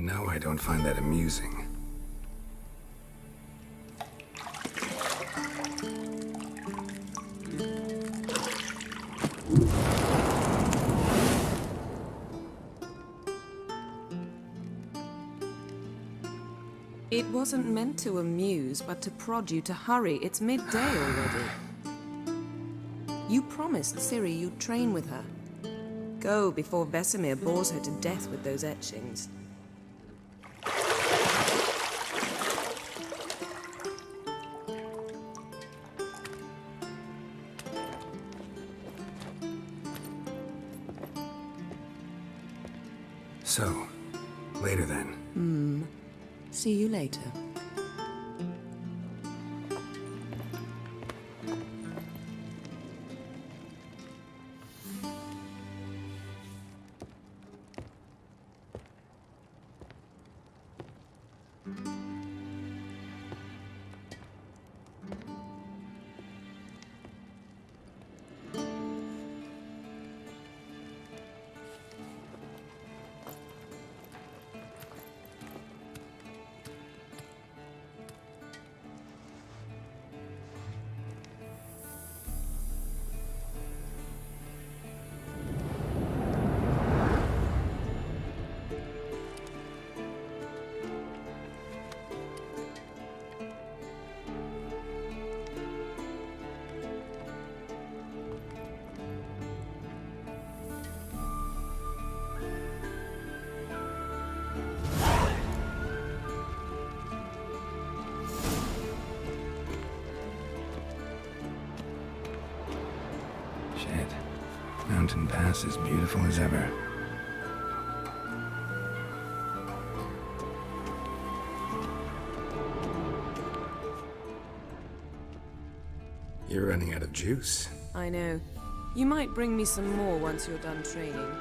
No, I don't find that amusing. It wasn't meant to amuse, but to prod you to hurry. It's midday already. You promised Ciri you'd train with her. Go before Vesemir bores her to death with those etchings. So, later then. See you later. Mountain Pass is beautiful as ever. You're running out of juice. I know. You might bring me some more once you're done training.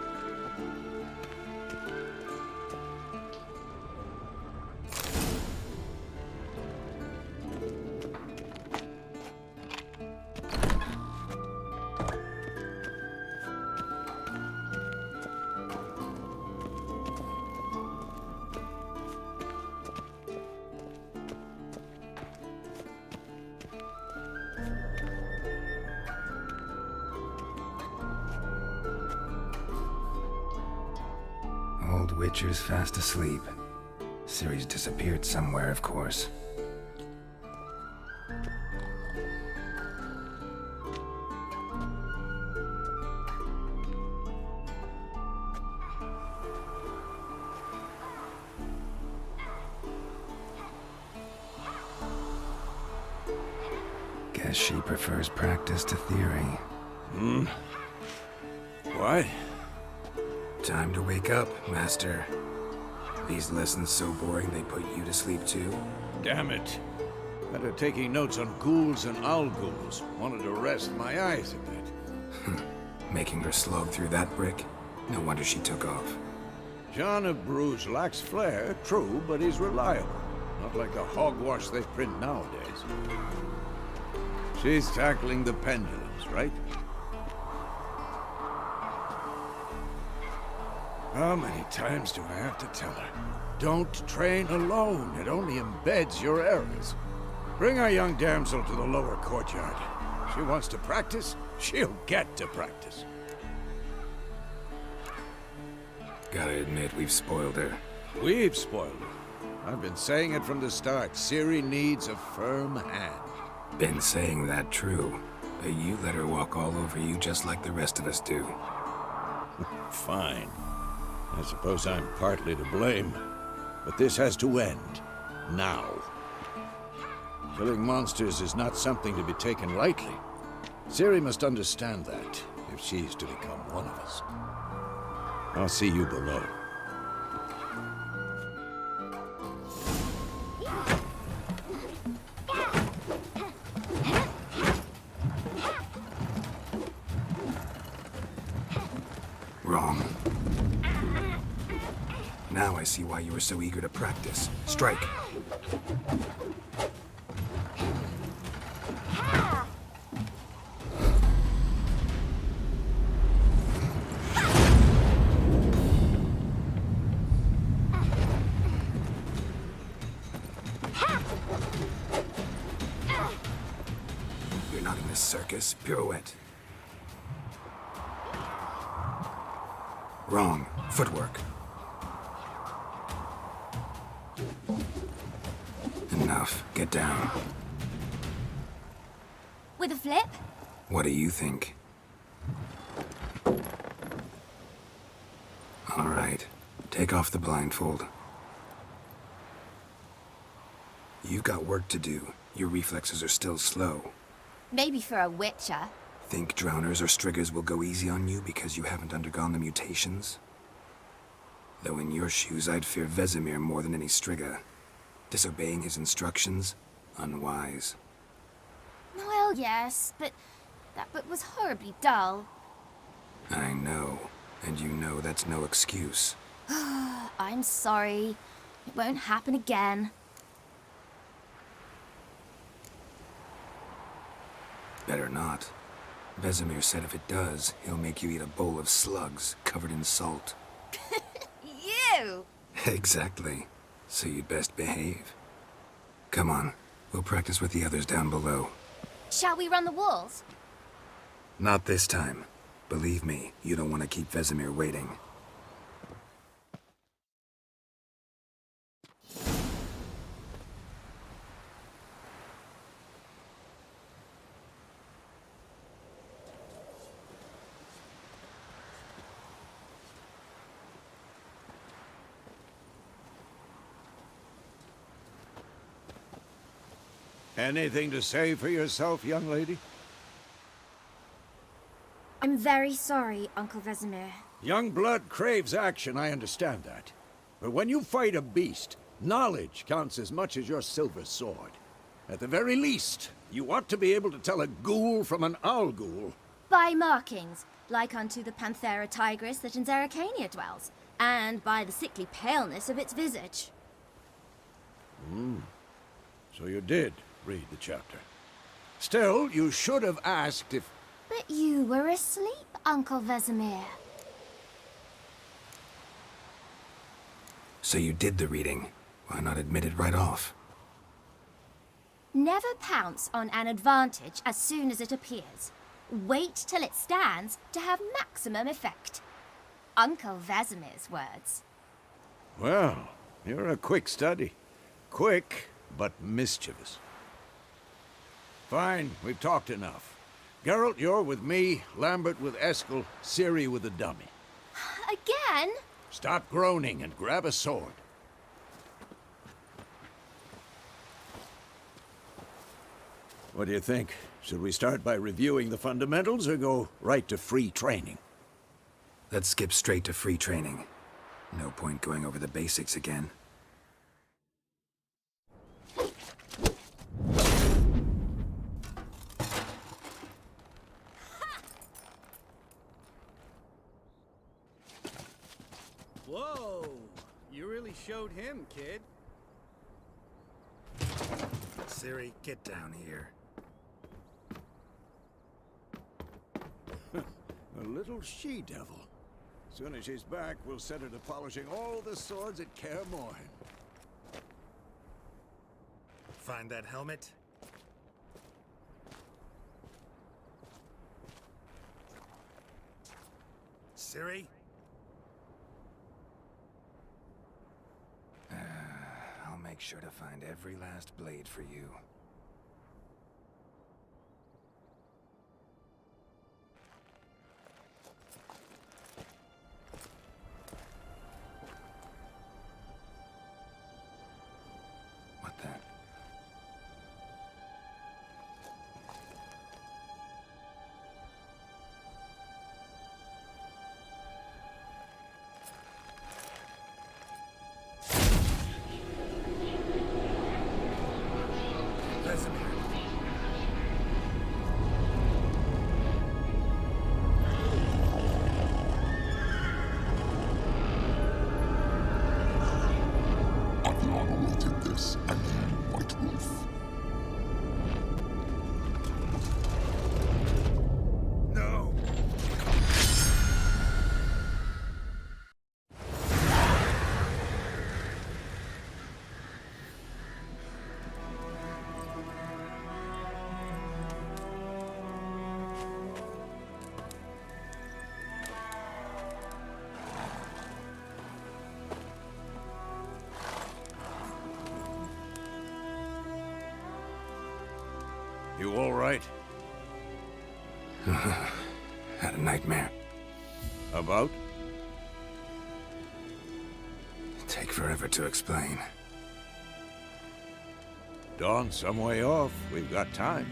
Old Witcher's fast asleep. Ciri's disappeared somewhere, of course. Guess she prefers practice to theory. What? Time to wake up, Master. These lessons so boring they put you to sleep too? Damn it. After taking notes on ghouls and owl ghouls, wanted to rest my eyes a bit. Making her slog through that brick? No wonder she took off. John of Bruges lacks flair, true, but he's reliable. Not like the hogwash they print nowadays. She's tackling the pendulums, right? How many times do I have to tell her? Don't train alone. It only embeds your errors. Bring our young damsel to the lower courtyard. She wants to practice, she'll get to practice. Gotta admit, we've spoiled her. We've spoiled her. I've been saying it from the start. Ciri needs a firm hand. Been saying that true, but you let her walk all over you just like the rest of us do. Fine. I suppose I'm partly to blame, but this has to end. Now. Killing monsters is not something to be taken lightly. Ciri must understand that, if she's to become one of us. I'll see you below. Wrong. Now I see why you were so eager to practice. Strike. not in this circus. Pirouette. Wrong. Footwork. Enough. Get down. With a flip? What do you think? All right. Take off the blindfold. You've got work to do. Your reflexes are still slow. Maybe for a witcher. Think drowners or striggers will go easy on you because you haven't undergone the mutations? Though in your shoes, I'd fear Vesemir more than any strigger. Disobeying his instructions? Unwise. Well, yes, but that book was horribly dull. I know. And you know that's no excuse. I'm sorry. It won't happen again. Better not. Vesemir said if it does, he'll make you eat a bowl of slugs covered in salt. You! Exactly. So you'd best behave. Come on. We'll practice with the others down below. Shall we run the walls? Not this time. Believe me, you don't want to keep Vesemir waiting. Anything to say for yourself, young lady? I'm very sorry, Uncle Vesemir. Young blood craves action, I understand that. But when you fight a beast, knowledge counts as much as your silver sword. At the very least, you ought to be able to tell a ghoul from an owl ghoul. By markings, like unto the Panthera tigris that in Zeracania dwells, and by the sickly paleness of its visage. So you did read the chapter. Still, you should have asked if... But you were asleep, Uncle Vesemir. So you did the reading. Why not admit it right off? Never pounce on an advantage as soon as it appears. Wait till it stands to have maximum effect. Uncle Vesemir's words. Well, you're a quick study. Quick, but mischievous. Fine, we've talked enough. Geralt, you're with me, Lambert with Eskel, Ciri with the dummy. Again? Stop groaning and grab a sword. What do you think? Should we start by reviewing the fundamentals or go right to free training? Let's skip straight to free training. No point going over the basics again. Whoa! You really showed him, kid. Ciri, get down here. A little she-devil. Soon as she's back, we'll set her to polishing all the swords at Kaer Morhen. Find that helmet? Ciri? I'll make sure to find every last blade for you. What the? You all right? Had a nightmare. About? Take forever to explain. Dawn's some way off. We've got time.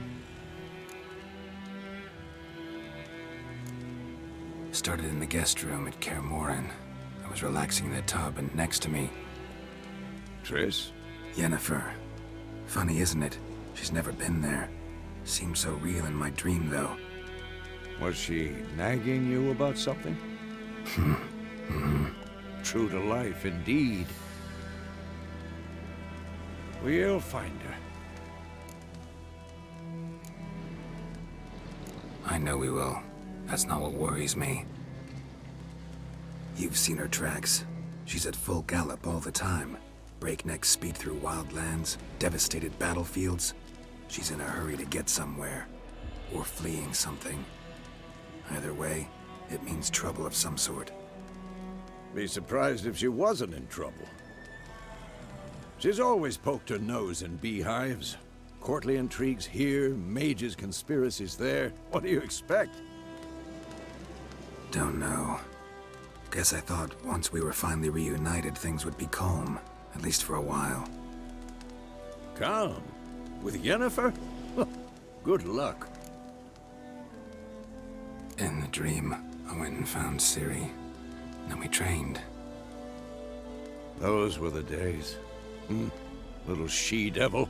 Started in the guest room at Kaer Morhen. I was relaxing in the tub, and next to me, Triss? Yennefer. Funny, isn't it? She's never been there. Seemed so real in my dream, though. Was she nagging you about something? True to life, indeed. We'll find her. I know we will. That's not what worries me. You've seen her tracks. She's at full gallop all the time. Breakneck speed through wildlands, devastated battlefields. She's in a hurry to get somewhere. Or fleeing something. Either way, it means trouble of some sort. Be surprised if she wasn't in trouble. She's always poked her nose in beehives. Courtly intrigues here, mages' conspiracies there. What do you expect? Don't know. Guess I thought once we were finally reunited, things would be calm. At least for a while. Calm? With Yennefer? Good luck. In the dream, I went and found Ciri. Then we trained. Those were the days. Little she-devil.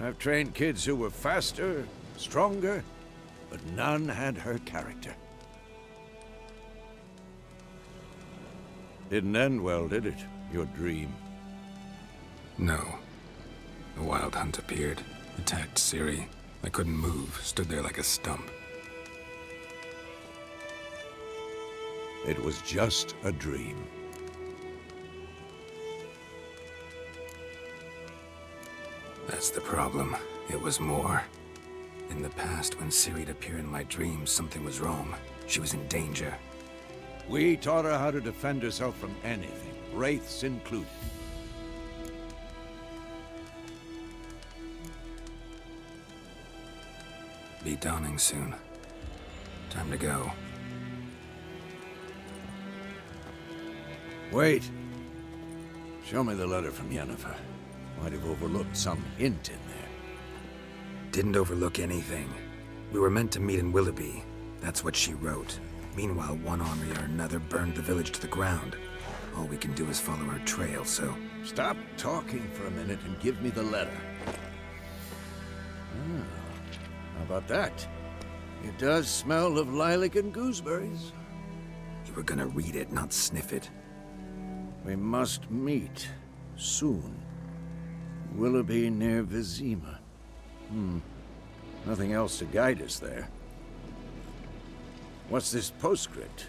I've trained kids who were faster, stronger, but none had her character. Didn't end well, did it? Your dream? No. The Wild Hunt appeared, attacked Ciri. I couldn't move, stood there like a stump. It was just a dream. That's the problem. It was more. In the past, when Ciri'd appear in my dreams, something was wrong. She was in danger. We taught her how to defend herself from anything, wraiths included. Be dawning soon. Time to go. Wait. Show me the letter from Yennefer. Might have overlooked some hint in there. Didn't overlook anything. We were meant to meet in Willoughby. That's what she wrote. Meanwhile, one army or another burned the village to the ground. All we can do is follow her trail, so... Stop talking for a minute and give me the letter. How about that? It does smell of lilac and gooseberries. You were gonna read it, not sniff it. We must meet. Soon. Willoughby near Vizima. Nothing else to guide us there. What's this postscript?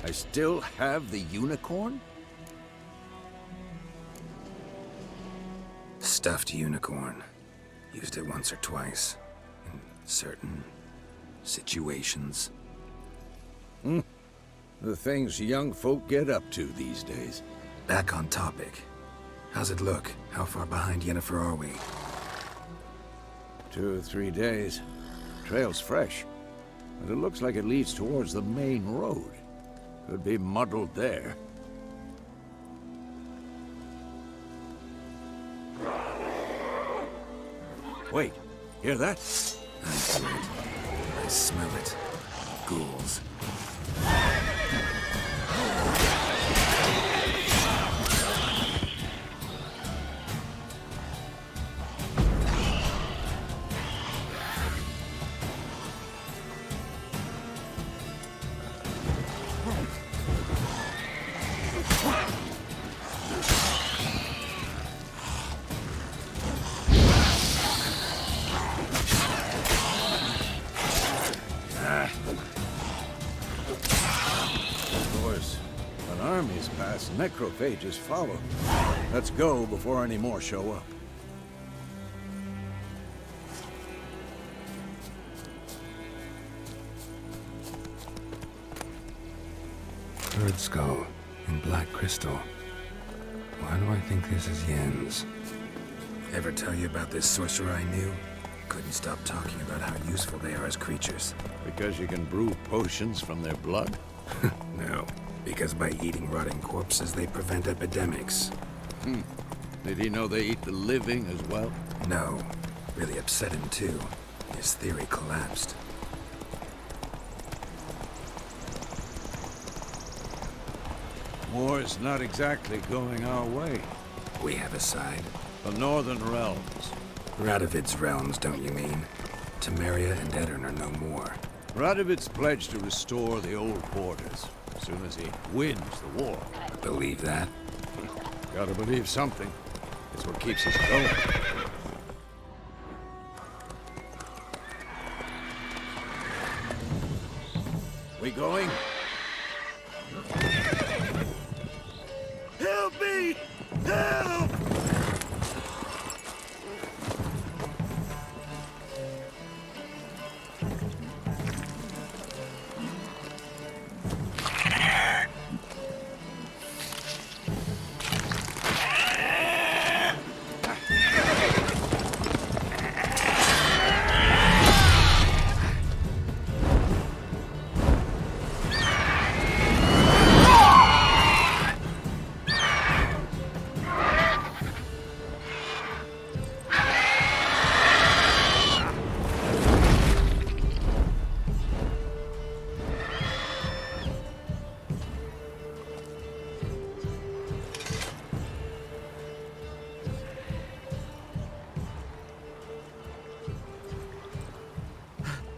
I still have the unicorn? Stuffed unicorn. Used it once or twice. In certain... situations. The things young folk get up to these days. Back on topic. How's it look? How far behind Yennefer are we? 2 or 3 days. Trail's fresh. But it looks like it leads towards the main road. Could be muddled there. Wait, hear that? I hear it. I smell it. Ghouls. Necrophages follow. Let's go before any more show up. Bird skull in black crystal. Why do I think this is Yen's? Ever tell you about this sorcerer I knew? couldn't stop talking about how useful they are as creatures. Because you can brew potions from their blood? No, because by eating rotting corpses, they prevent epidemics. Did he know they eat the living as well? No. Really upset him, too. His theory collapsed. War's not exactly going our way. We have a side. The Northern Realms. Radovid's realms, don't you mean? Temeria and Edirn are no more. Radovid's pledged to restore the old borders as soon as he wins the war. Believe that? Gotta believe something. It's what keeps us going. We going? Help me! Help!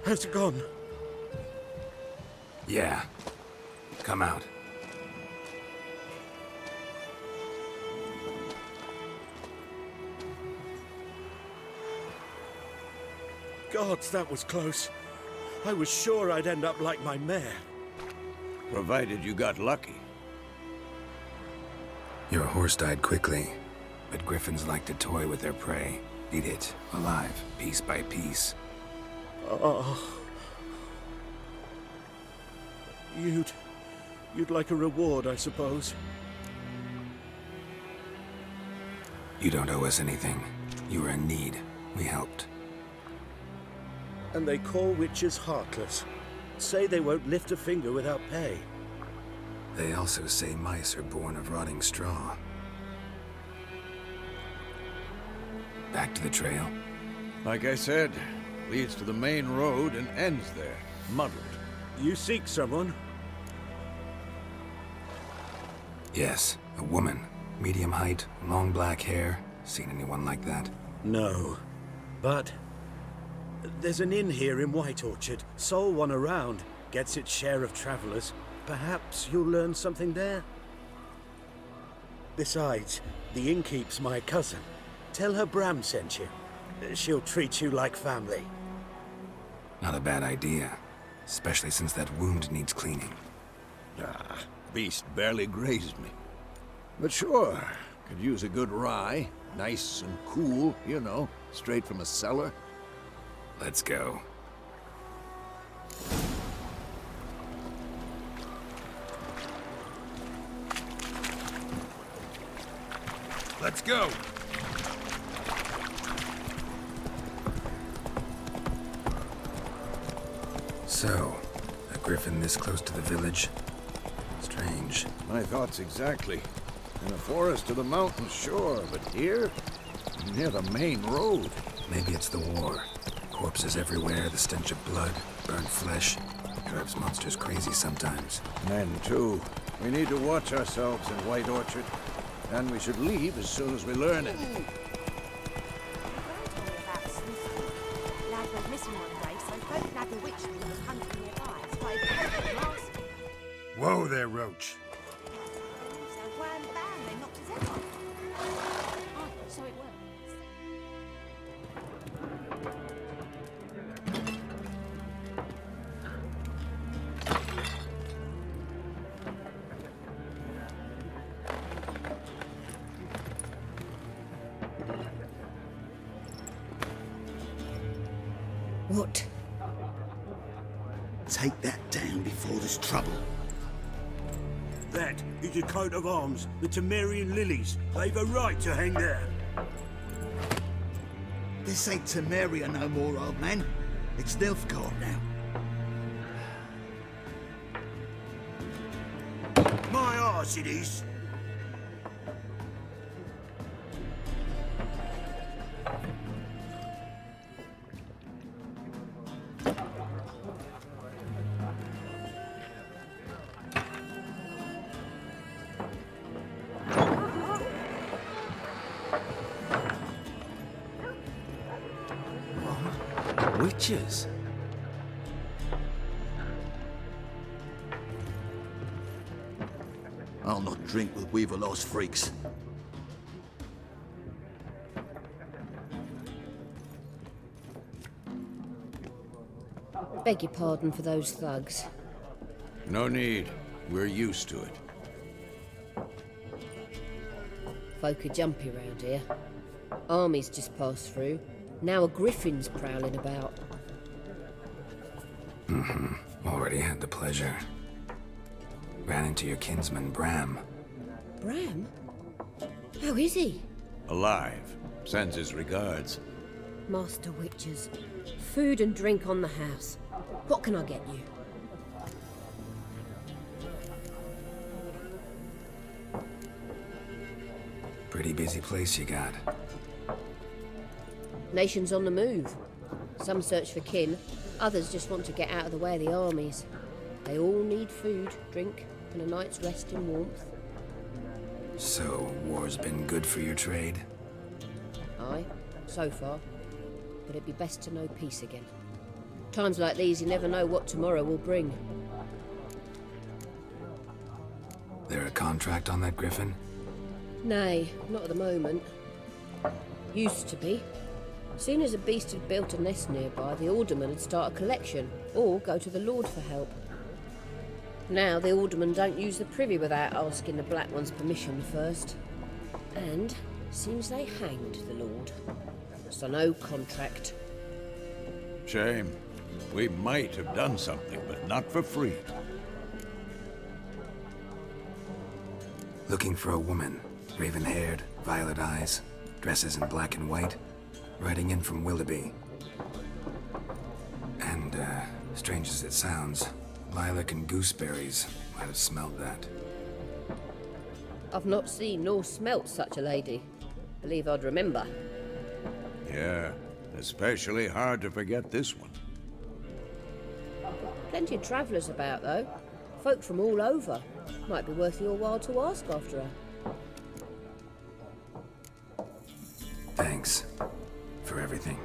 How's it gone? Yeah. Come out. Gods, that was close. I was sure I'd end up like my mare. Provided you got lucky. Your horse died quickly, but griffins like to toy with their prey. Eat it, alive, piece by piece. Oh. You'd like a reward, I suppose. You don't owe us anything. You were in need. We helped. And they call witches heartless. Say they won't lift a finger without pay. They also say mice are born of rotting straw. Back to the trail? Like I said, leads to the main road and ends there, muddled. You seek someone? Yes, a woman. Medium height, long black hair. Seen anyone like that? No. But there's an inn here in White Orchard. Sole one around. Gets its share of travelers. Perhaps you'll learn something there? Besides, the innkeep's my cousin. Tell her Bram sent you. She'll treat you like family. Not a bad idea. Especially since that wound needs cleaning. Beast barely grazed me. But sure, could use a good rye. Nice and cool, you know, straight from a cellar. Let's go. Let's go! So, a griffin this close to the village? Strange. My thoughts exactly. In a forest to the mountains, sure, but here? Near the main road. Maybe it's the war. Corpses everywhere, the stench of blood, burnt flesh. Drives monsters crazy sometimes. Men, too. We need to watch ourselves in White Orchard. And we should leave as soon as we learn it. Whoa there, Roach. So it works. What? Take that down before there's trouble. That is a coat of arms, the Temerian lilies. They've a right to hang there. This ain't Temeria no more, old man. It's Nilfgaard now. My arse it is. Witches? I'll not drink with Weaverlost freaks. Beg your pardon for those thugs. No need. We're used to it. Folk are jumpy round here. Armies just passed through. Now a griffin's prowling about. Already had the pleasure. Ran into your kinsman, Bram. Bram? How is he? Alive. Sends his regards. Master Witches. Food and drink on the house. What can I get you? Pretty busy place you got. Nations on the move. Some search for kin, others just want to get out of the way of the armies. They all need food, drink, and a night's rest in warmth. So, war's been good for your trade? Aye, so far. But it'd be best to know peace again. Times like these, you never know what tomorrow will bring. There a contract on that griffin? Nay, not at the moment. Used to be. Soon as a beast had built a nest nearby, the alderman would start a collection, or go to the Lord for help. Now the aldermen don't use the privy without asking the Black One's permission first. And seems they hanged the Lord. So no contract. Shame. We might have done something, but not for free. Looking for a woman. Raven-haired, violet eyes, dresses in black and white. Riding in from Willoughby. And, strange as it sounds, lilac and gooseberries might have smelled that. I've not seen nor smelt such a lady. Believe I'd remember. Yeah, especially hard to forget this one. Plenty of travellers about, though. Folk from all over. Might be worth your while to ask after her. Thanks. For everything.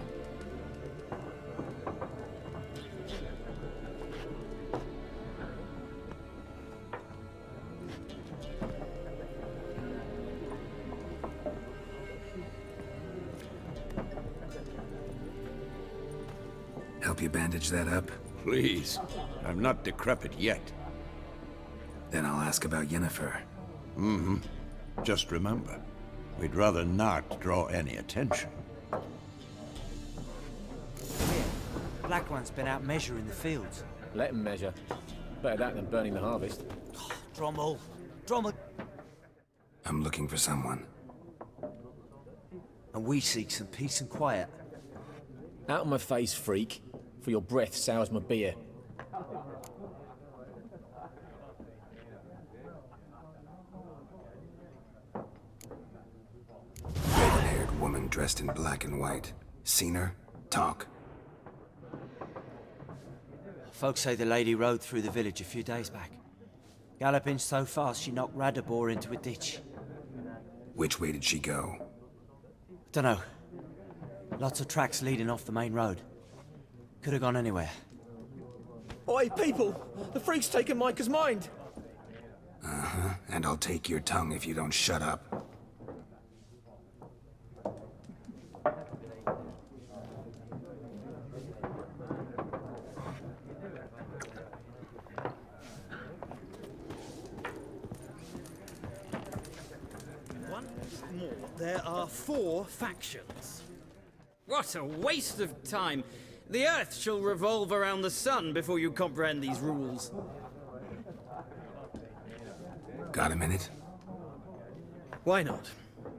Help you bandage that up? Please. I'm not decrepit yet. Then I'll ask about Yennefer. Just remember, we'd rather not draw any attention. Black One's been out measuring the fields. Let him measure. Better that than burning the harvest. Drommel. Drommel. I'm looking for someone. And we seek some peace and quiet. Out of my face, freak. For your breath sours my beer. Red-haired woman dressed in black and white. Seen her? Talk. Folks say the lady rode through the village a few days back. Galloping so fast she knocked Radabor into a ditch. Which way did she go? Dunno. Lots of tracks leading off the main road. Could have gone anywhere. Oi, people! The freak's taken Micah's mind! And I'll take your tongue if you don't shut up. Once more, there are 4 factions. What a waste of time! The Earth shall revolve around the sun before you comprehend these rules. Got a minute? Why not?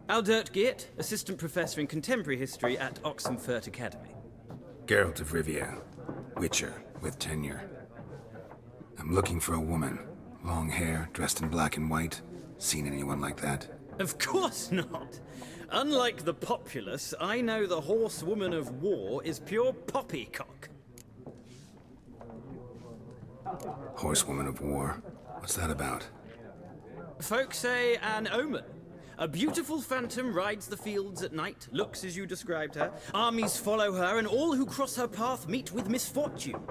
Aldert Geert, Assistant Professor in Contemporary History at Oxenfurt Academy. Geralt of Rivia, Witcher with tenure. I'm looking for a woman. Long hair, dressed in black and white. Seen anyone like that? Of course not. Unlike the populace, I know the horsewoman of war is pure poppycock. Horsewoman of war? What's that about? Folk say an omen. A beautiful phantom rides the fields at night, looks as you described her. Armies follow her, and all who cross her path meet with misfortune.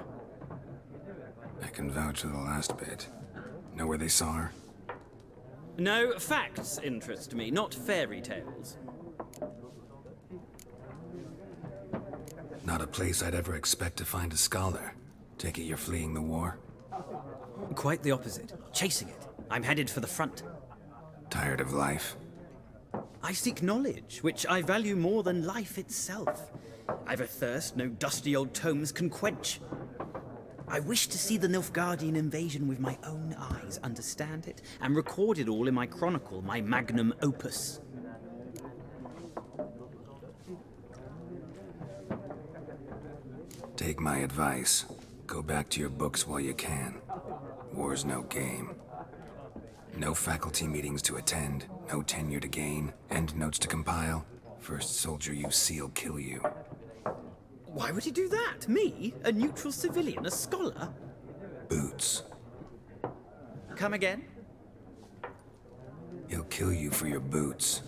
I can vouch for the last bit. Know where they saw her? No, facts interest me, not fairy tales. Not a place I'd ever expect to find a scholar. Take it you're fleeing the war? Quite the opposite. Chasing it. I'm headed for the front. Tired of life? I seek knowledge, which I value more than life itself. I've a thirst no dusty old tomes can quench. I wish to see the Nilfgaardian invasion with my own eyes, understand it, and record it all in my chronicle, my magnum opus. Take my advice. Go back to your books while you can. War's no game. No faculty meetings to attend, no tenure to gain, end notes to compile. First soldier you see'll kill you. Why would he do that? Me? A neutral civilian? A scholar? Boots. Come again? He'll kill you for your boots.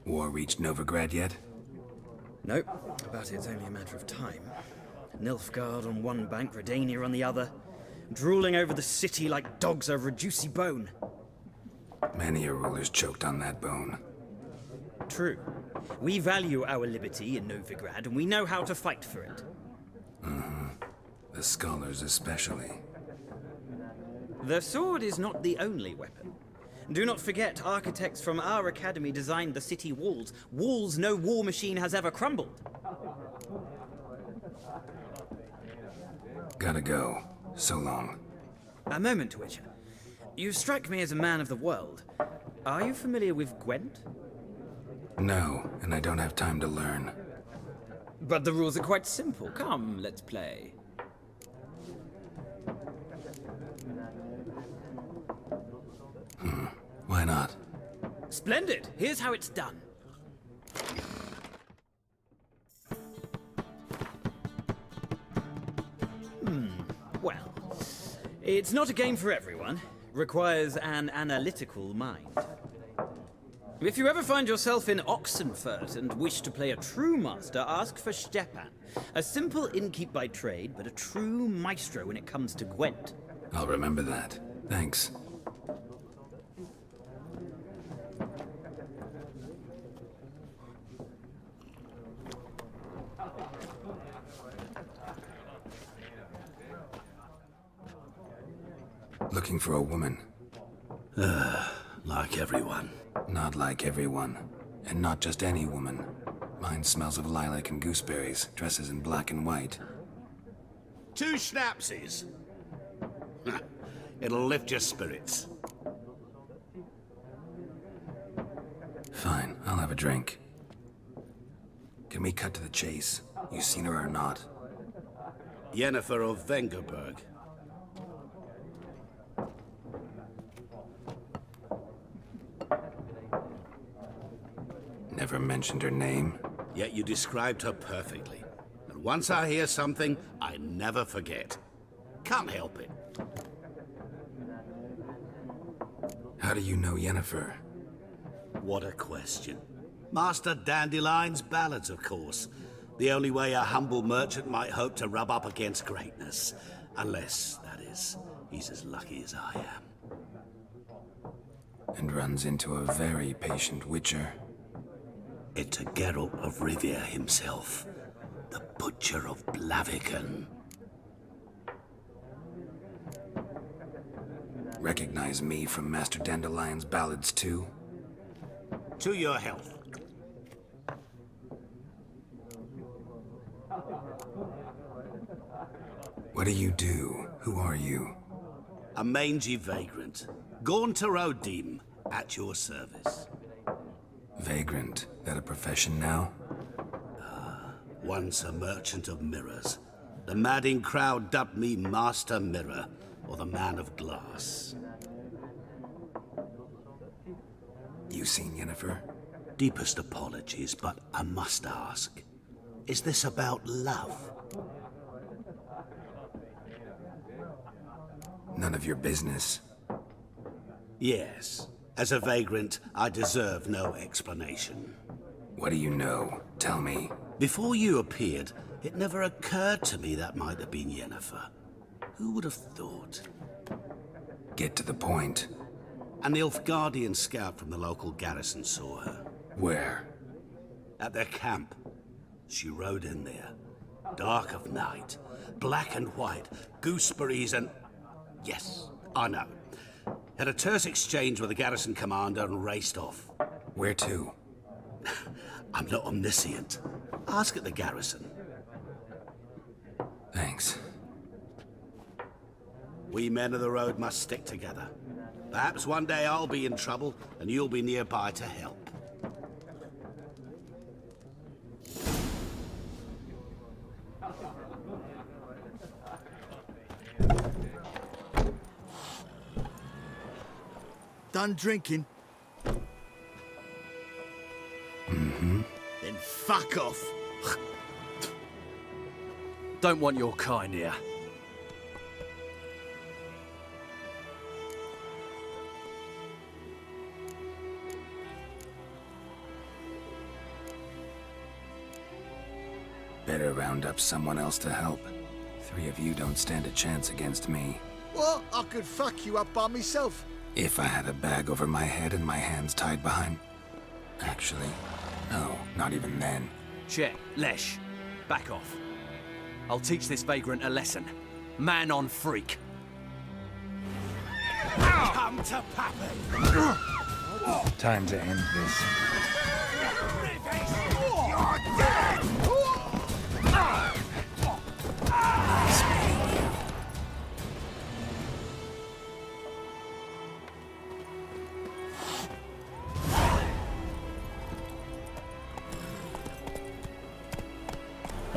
War reached Novigrad yet? Nope, but it's only a matter of time. Nilfgaard on one bank, Redania on the other, drooling over the city like dogs over a juicy bone. Many a ruler's choked on that bone. True. We value our liberty in Novigrad, and we know how to fight for it. The scholars especially. The sword is not the only weapon. Do not forget, architects from our academy designed the city walls. Walls no war machine has ever crumbled. Gotta go. So long. A moment, Witcher. You strike me as a man of the world. Are you familiar with Gwent? No, and I don't have time to learn. But the rules are quite simple. Come, let's play. Why not? Splendid! Here's how it's done. Well, it's not a game for everyone. Requires an analytical mind. If you ever find yourself in Oxenfurt and wish to play a true master, ask for Stepan. A simple innkeep by trade, but a true maestro when it comes to Gwent. I'll remember that. Thanks. Looking for a woman. Like everyone. Not like everyone. And not just any woman. Mine smells of lilac and gooseberries, dresses in black and white. 2 schnapsies. It'll lift your spirits. Fine, I'll have a drink. Can we cut to the chase? You seen her or not? Yennefer of Vengerberg. Never mentioned her name. Yet you described her perfectly. And once I hear something, I never forget. Can't help it. How do you know Yennefer? What a question. Master Dandelion's ballads, of course. The only way a humble merchant might hope to rub up against greatness. Unless, that is, he's as lucky as I am. And runs into a very patient witcher. Into Geralt of Rivia himself. The Butcher of Blaviken. Recognize me from Master Dandelion's ballads too? To your health. What do you do? Who are you? a mangy vagrant. Gaunter O'Dim, at your service. Vagrant, that a profession now? Once a merchant of mirrors. The madding crowd dubbed me Master Mirror, or the Man of Glass. You seen Yennefer? Deepest apologies, but I must ask. Is this about love? None of your business. Yes. As a vagrant, I deserve no explanation. What do you know? Tell me. Before you appeared, it never occurred to me that might have been Yennefer. Who would have thought? Get to the point. An Nilfgaardian scout from the local garrison saw her. Where? At their camp. She rode in there. Dark of night. Black and white. Gooseberries and... Yes, I know. Had a terse exchange with the garrison commander and raced off. Where to? I'm not omniscient. Ask at the garrison. Thanks. We men of the road must stick together. Perhaps one day I'll be in trouble and you'll be nearby to help. Done drinking? Mm-hmm. Then fuck off. Don't want your kind here. Better round up someone else to help. 3 of you don't stand a chance against me. What? I could fuck you up by myself. If I had a bag over my head and my hands tied behind... Actually, no, not even then. Chet, Lesh, back off. I'll teach this vagrant a lesson. Man on freak. Come to Pappy! Time to end this. You're dead! Nice meeting you.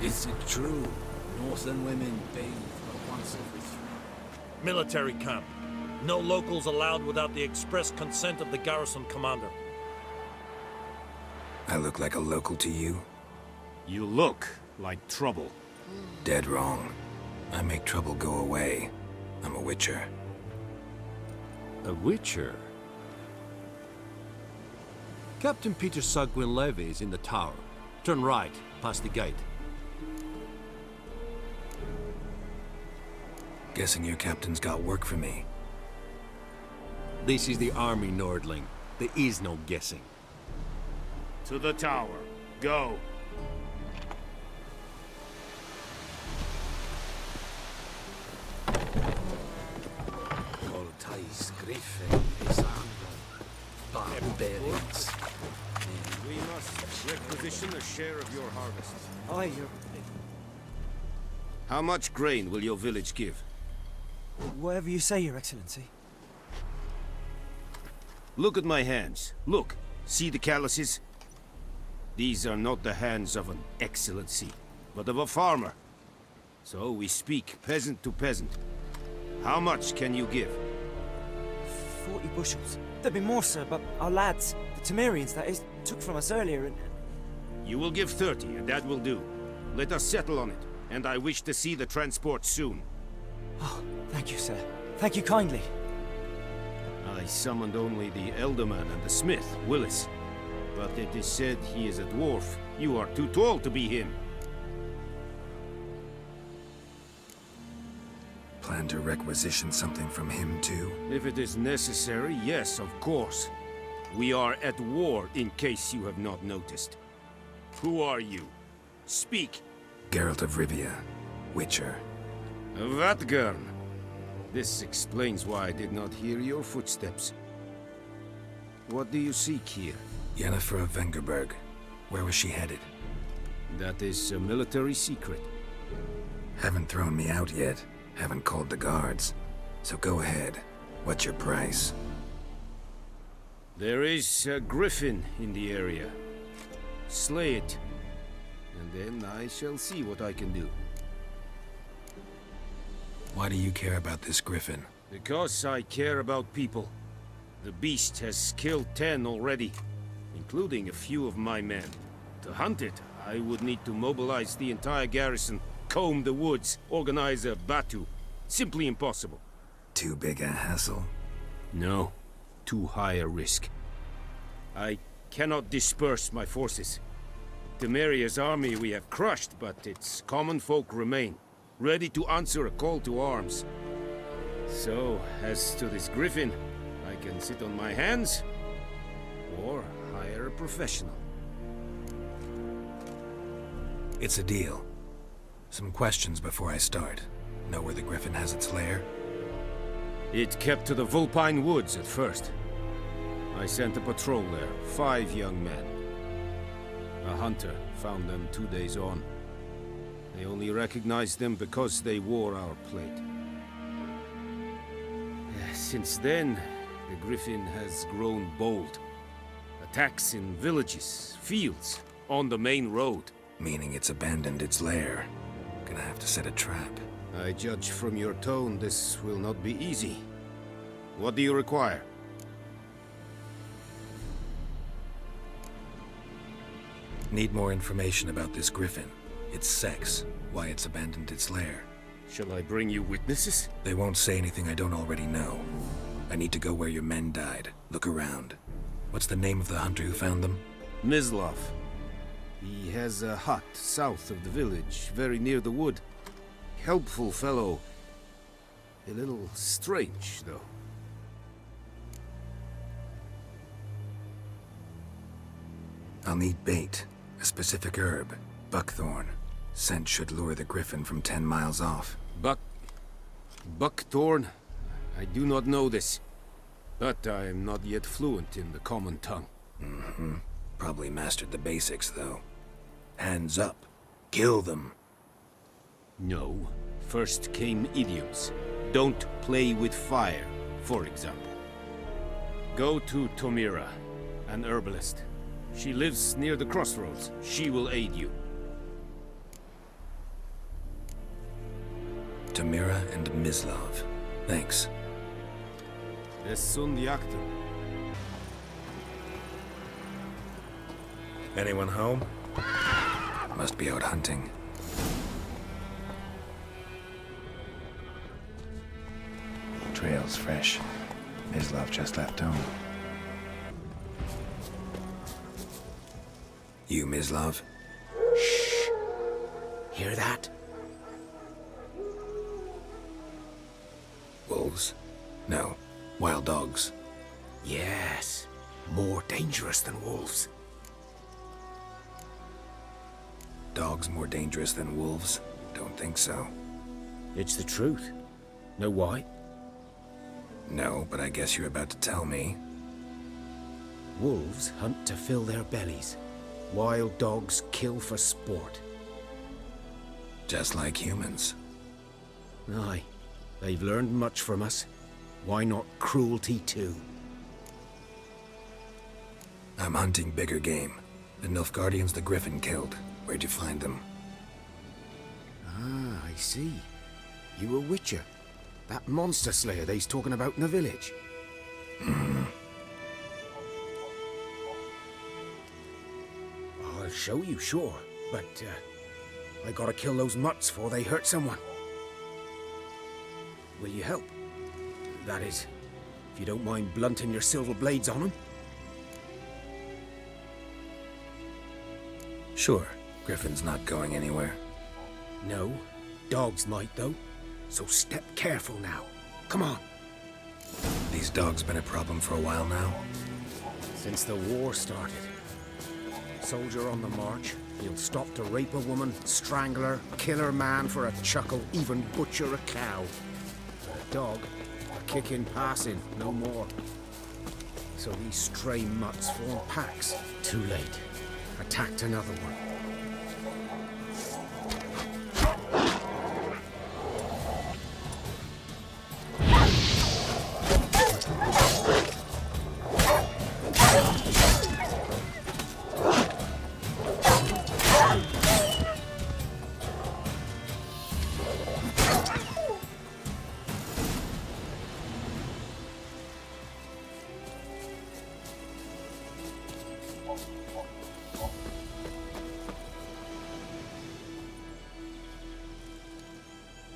Is it true? Northern women bathe but once every 3. Military camp. No locals allowed without the express consent of the garrison commander. I look like a local to you? You look like trouble. Dead wrong. I make trouble go away. I'm a witcher. A witcher? Captain Peter Sagwin Levy is in the tower. Turn right, past the gate. Guessing your captain's got work for me. This is the army, Nordling. There is no guessing. To the tower. Go. Barbarians. We must requisition a share of your harvest. Aye, you're... How much grain will your village give? Whatever you say, Your Excellency. Look at my hands. Look. See the calluses? These are not the hands of an excellency, but of a farmer. So we speak peasant to peasant. How much can you give? 40 bushels. There'd be more, sir, but our lads, the Temerians, that is, took from us earlier and... You will give 30, and that will do. Let us settle on it, and I wish to see the transport soon. Oh, thank you, sir. Thank you kindly. I summoned only the Elderman and the smith, Willis. But it is said he is a dwarf. You are too tall to be him. Plan to requisition something from him, too? If it is necessary, yes, of course. We are at war, in case you have not noticed. Who are you? Speak! Geralt of Rivia, Witcher. Vatgern. This explains why I did not hear your footsteps. What do you seek here? Yennefer of Vengerberg. Where was she headed? That is a military secret. Haven't thrown me out yet. Haven't called the guards. So go ahead. What's your price? There is a griffin in the area. Slay it, and then I shall see what I can do. Why do you care about this griffin? Because I care about people. The beast has killed 10 already, including a few of my men. To hunt it, I would need to mobilize the entire garrison, comb the woods, organize a batu. Simply impossible. Too big a hassle? No. Too high a risk. I cannot disperse my forces. Temeria's army we have crushed, but its common folk remain, ready to answer a call to arms. So, as to this griffin, I can sit on my hands, or hire a professional. It's a deal. Some questions before I start. Know where the griffin has its lair? It kept to the Vulpine Woods at first. I sent a patrol there, 5 young men. A hunter found them 2 days on. They only recognized them because they wore our plate. Since then, the griffin has grown bold. Attacks in villages, fields, on the main road. Meaning it's abandoned its lair. Gonna have to set a trap. I judge from your tone this will not be easy. What do you require? Need more information about this griffin. Its sex, why it's abandoned its lair. Shall I bring you witnesses? They won't say anything I don't already know. I need to go where your men died. Look around. What's the name of the hunter who found them? Mislav. He has a hut south of the village, very near the wood. Helpful fellow. A little strange, though. I'll need bait. A specific herb. Buckthorn. Scent should lure the griffin from 10 miles off. Buckthorn? I do not know this. But I am not yet fluent in the common tongue. Mm-hmm. Probably mastered the basics, though. Hands up. Kill them. No. First came idioms. Don't play with fire, for example. Go to Tomira, an herbalist. She lives near the crossroads. She will aid you. Tamira and Mislav. Thanks. Essun Yakton. Anyone home? Must be out hunting. Trail's fresh. Mislav just left home. You, Mislav? Shh! Hear that? Wolves? No. Wild dogs. Yes. More dangerous than wolves. Dogs more dangerous than wolves? Don't think so. It's the truth. Know why? No, but I guess you're about to tell me. Wolves hunt to fill their bellies. Wild dogs kill for sport. Just like humans. Aye. They've learned much from us. Why not cruelty too? I'm hunting bigger game. The Nilfgaardians the Griffin killed. Where'd you find them? Ah, I see. You a witcher. That monster slayer they's talking about in the village. Hmm. I'll show you, sure. But, I gotta kill those mutts before they hurt someone. Will you help? That is, if you don't mind blunting your silver blades on them. Sure. Griffin's not going anywhere. No. Dogs might, though. So step careful now. Come on. These dogs been a problem for a while now? Since the war started. Soldier on the march, he'll stop to rape a woman, strangle her, kill her man for a chuckle, even butcher a cow. A dog, a kick in passing, no more. So these stray mutts form packs. Too late. Attacked another one.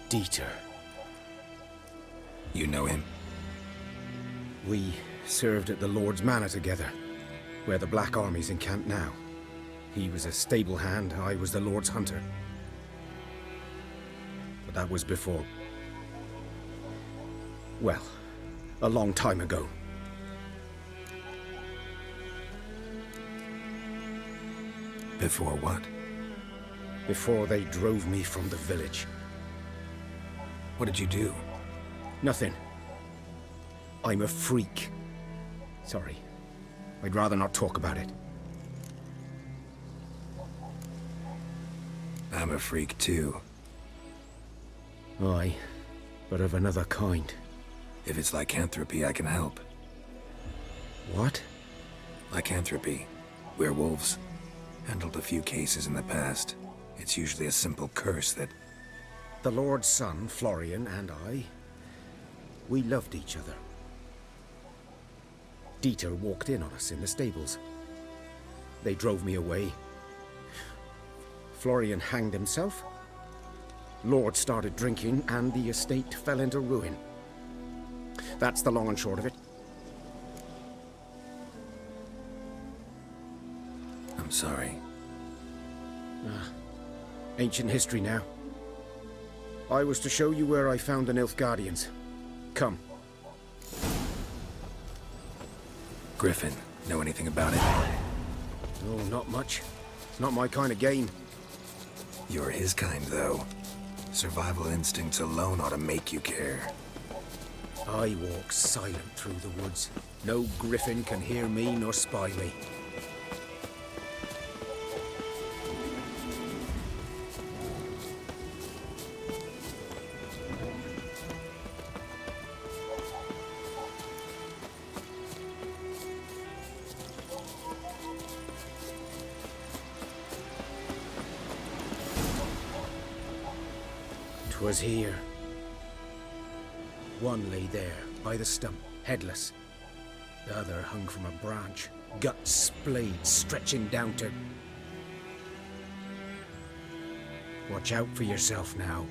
Dieter. You know him? We served at the Lord's Manor together, where the Black Army's encamped now. He was a stable hand, I was the Lord's hunter. But that was before... well, a long time ago. Before what? Before they drove me from the village. What did you do? Nothing. I'm a freak. Sorry. I'd rather not talk about it. I'm a freak too. Aye, but of another kind. If it's lycanthropy, I can help. What? Lycanthropy. Werewolves. Handled a few cases in the past. It's usually a simple curse that... The Lord's son, Florian, and I... we loved each other. Dieter walked in on us in the stables. They drove me away. Florian hanged himself. Lord started drinking, and the estate fell into ruin. That's the long and short of it. I'm sorry. Ancient history now. I was to show you where I found the Nilfgaardians. Come. Griffin, know anything about it? Oh, not much. It's not my kind of game. You're his kind, though. Survival instincts alone ought to make you care. I walk silent through the woods. No griffin can hear me nor spy me. 'Twas here. One lay there, by the stump, headless. The other hung from a branch, guts splayed, stretching down to... Watch out for yourself now.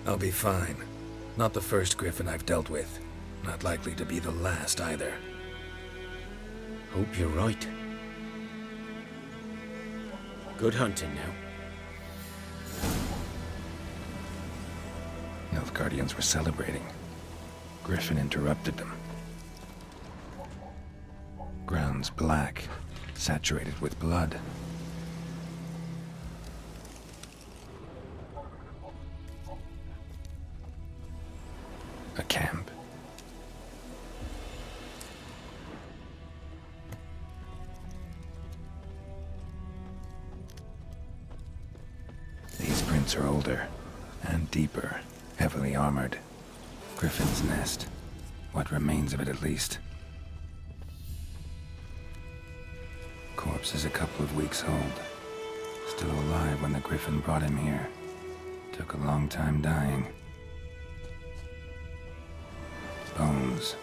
I'll be fine. Not the first griffin I've dealt with. Not likely to be the last either. Hope you're right. Good hunting now. Nilfgaardians were celebrating. Griffin interrupted them. Ground's black, saturated with blood. A camp. These prints are older and deeper, heavily armored. Griffin's nest. What remains of it, at least. Corpse is a couple of weeks old. Still alive when the griffin brought him here. Took a long time dying. Bones.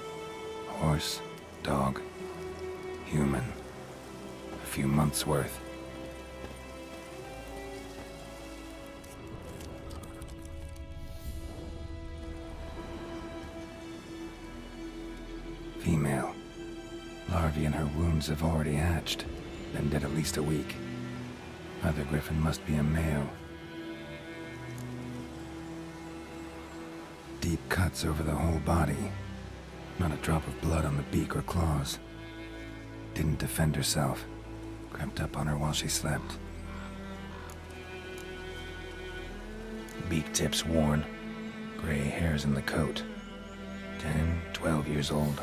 Horse, dog, human. A few months' worth. Female. Larvae in her wounds have already hatched. Been dead at least a week. Other griffin must be a male. Deep cuts over the whole body. Not a drop of blood on the beak or claws. Didn't defend herself. Crept up on her while she slept. Beak tips worn. Gray hairs in the coat. 10, 12 years old.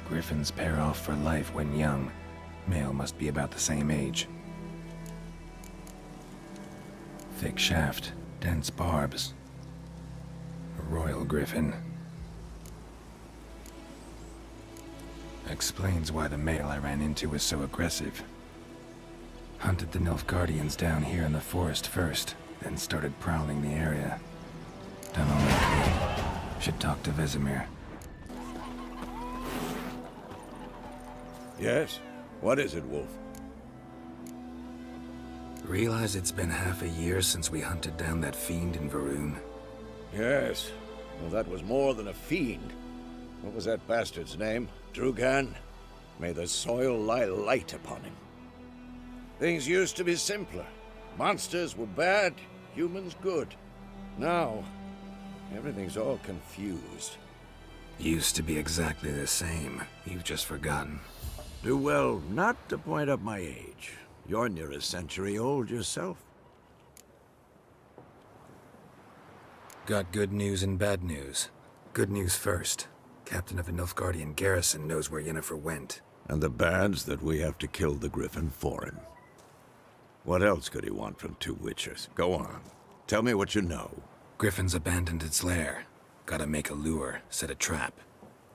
Griffins pair off for life when young. Male must be about the same age. Thick shaft, dense barbs. A royal griffin. Explains why the male I ran into was so aggressive. Hunted the Nilfgaardians down here in the forest first, then started prowling the area. Done all I could. Should talk to Vesemir. Yes? What is it, Wolf? Realize it's been half a year since we hunted down that fiend in Varun? Yes. Well, that was more than a fiend. What was that bastard's name? Drugan? May the soil lie light upon him. Things used to be simpler. Monsters were bad, humans good. Now, everything's all confused. Used to be exactly the same. You've just forgotten. Do well not to point up my age. You're near a century old yourself. Got good news and bad news. Good news first. Captain of the Nilfgaardian garrison knows where Yennefer went. And the bad's that we have to kill the Griffin for him. What else could he want from two Witchers? Go on. Tell me what you know. Griffin's abandoned its lair. Gotta make a lure, set a trap.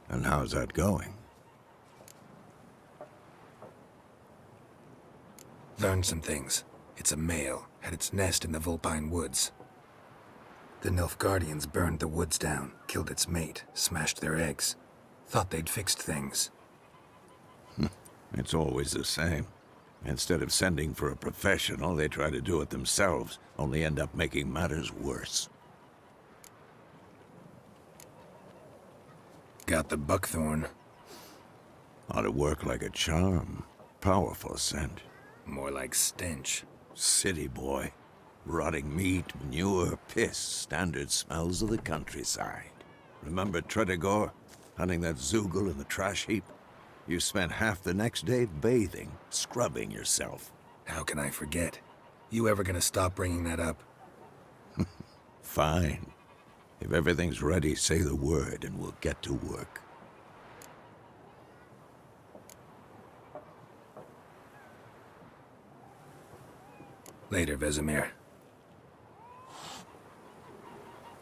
And how's that going? Learned some things. It's a male, had its nest in the Vulpine Woods. The Nilfgaardians burned the woods down, killed its mate, smashed their eggs. Thought they'd fixed things. It's always the same. Instead of sending for a professional, they try to do it themselves, only end up making matters worse. Got the buckthorn. Ought to work like a charm. Powerful scent. More like stench. City boy. Rotting meat, manure, piss, standard smells of the countryside. Remember Tredegor? Hunting that Zoogle in the trash heap? You spent half the next day bathing, scrubbing yourself. How can I forget? You ever gonna stop bringing that up? Fine. If everything's ready, say the word and we'll get to work. Later, Vesemir.